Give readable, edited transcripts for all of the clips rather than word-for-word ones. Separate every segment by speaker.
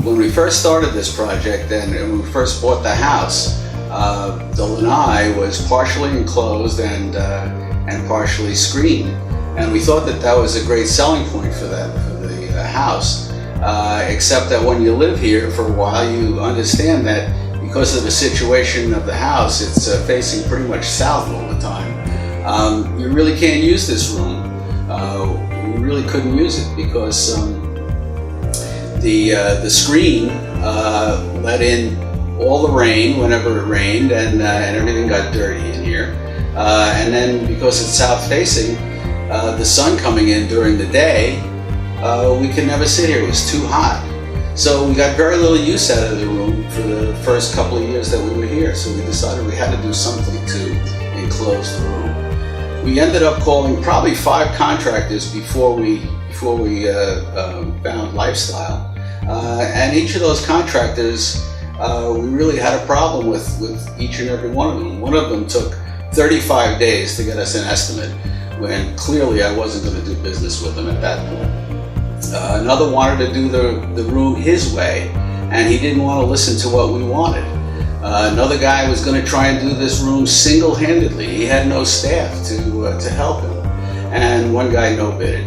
Speaker 1: when we first started this project and when we first bought the house, the lanai was partially enclosed and partially screened. And we thought that that was a great selling point for the house. Except that when you live here for a while, you understand that because of the situation of the house, it's facing pretty much south all the time. You really can't use this room. We really couldn't use it because the screen let in all the rain whenever it rained, and everything got dirty in here. And then because it's south facing, the sun coming in during the day, we could never sit here. It was too hot. So we got very little use out of the room for the first couple of years that we were here. So we decided we had to do something to enclose the room. We ended up calling probably 5 contractors before we found Lifestyle. And each of those contractors, we really had a problem with each and every one of them. One of them took 35 days to get us an estimate, when clearly I wasn't going to do business with them at that point. Another wanted to do the room his way, and he didn't want to listen to what we wanted. Another guy was going to try and do this room single-handedly. He had no staff to help him, and one guy no-bidded.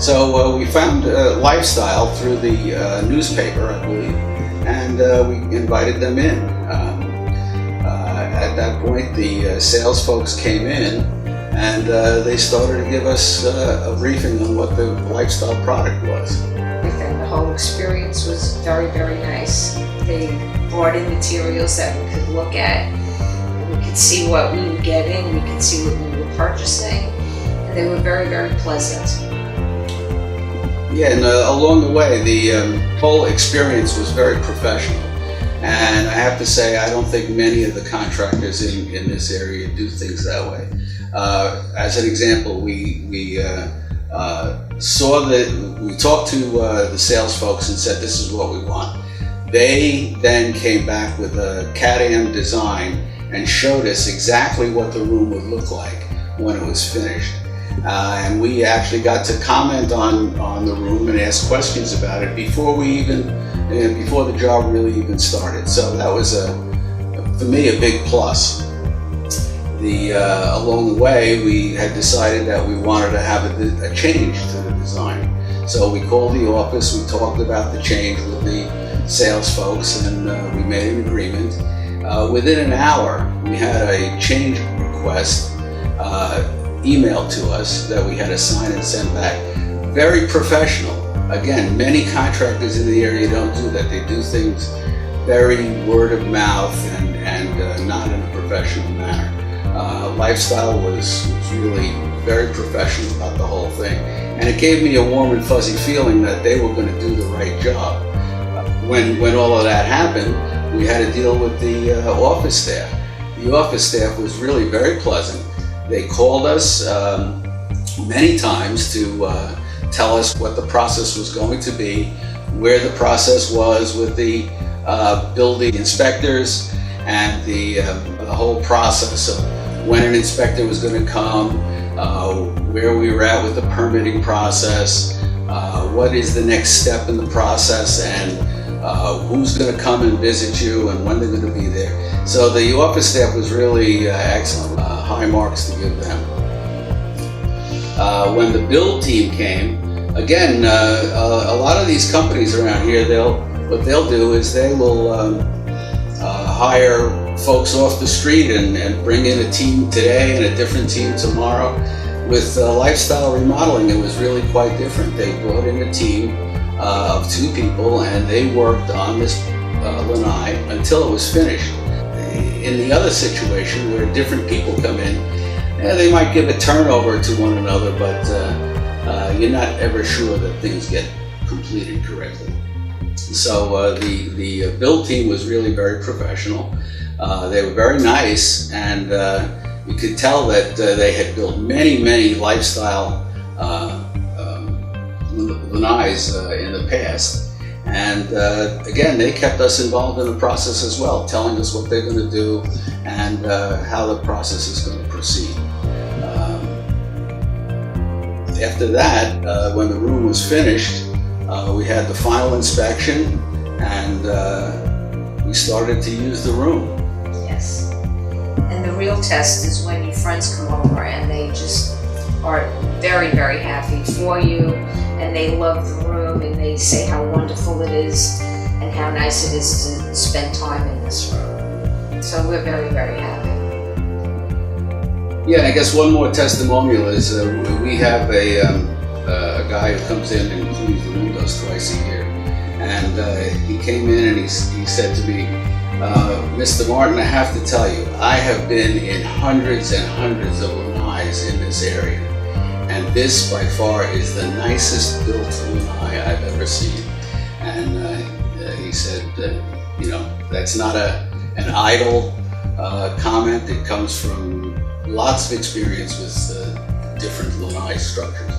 Speaker 1: So we found Lifestyle through the newspaper, I believe, and we invited them in. At that point, the sales folks came in, and they started to give us a briefing on what the Lifestyle product was.
Speaker 2: And the whole experience was very, very nice. They brought in materials that we could look at, and we could see what we were getting, we could see what we were purchasing, and they were very, very pleasant.
Speaker 1: Yeah, and along the way, the whole experience was very professional. And I have to say, I don't think many of the contractors in this area do things that way. As an example, we talked to the sales folks and said, this is what we want. They then came back with a CAD/AM design and showed us exactly what the room would look like when it was finished. And we actually got to comment on the room and ask questions about it before the job really even started. So that was for me a big plus. Along the way, we had decided that we wanted to have a change to the design. So we called the office, we talked about the change with the sales folks, and we made an agreement. Within an hour, we had a change request emailed to us that we had to sign and send back. Very professional. Again, many contractors in the area don't do that. They do things very word of mouth and not in a professional manner. Lifestyle was really very professional about the whole thing. And it gave me a warm and fuzzy feeling that they were going to do the right job. When all of that happened, we had to deal with the office staff. The office staff was really very pleasant. They called us many times to tell us what the process was going to be, where the process was with the building inspectors, and the whole process of when an inspector was going to come, where we were at with the permitting process, what is the next step in the process, and who's going to come and visit you and when they're going to be there. So the office staff was really excellent, high marks to give them. When the build team came, again, a lot of these companies around here, what they'll do is they will hire folks off the street and bring in a team today and a different team tomorrow. With Lifestyle Remodeling, it was really quite different. They brought in a team of 2 people, and they worked on this lanai until it was finished. In the other situation where different people come in, they might give a turnover to one another, but you're not ever sure that things get completed correctly. So the build team was really very professional. They were very nice, and you could tell that they had built many Lifestyle lanais in the past. And again, they kept us involved in the process as well, telling us what they're going to do and how the process is going to proceed. After that, when the room was finished, we had the final inspection, and we started to use the room.
Speaker 2: Yes. And the real test is when your friends come over and they just are very, very happy for you, and they love the room, and they say how wonderful it is and how nice it is to spend time in this room. So we're very, very happy.
Speaker 1: Yeah, I guess one more testimonial is we have a guy who comes in and cleans the windows twice a year. And he came in and he said to me, Mr. Martin, I have to tell you, I have been in hundreds and hundreds of lanais in this area. And this by far is the nicest built lanai I've ever seen. And he said, you know, that's not an idle comment. It comes from lots of experience with different lanai structures.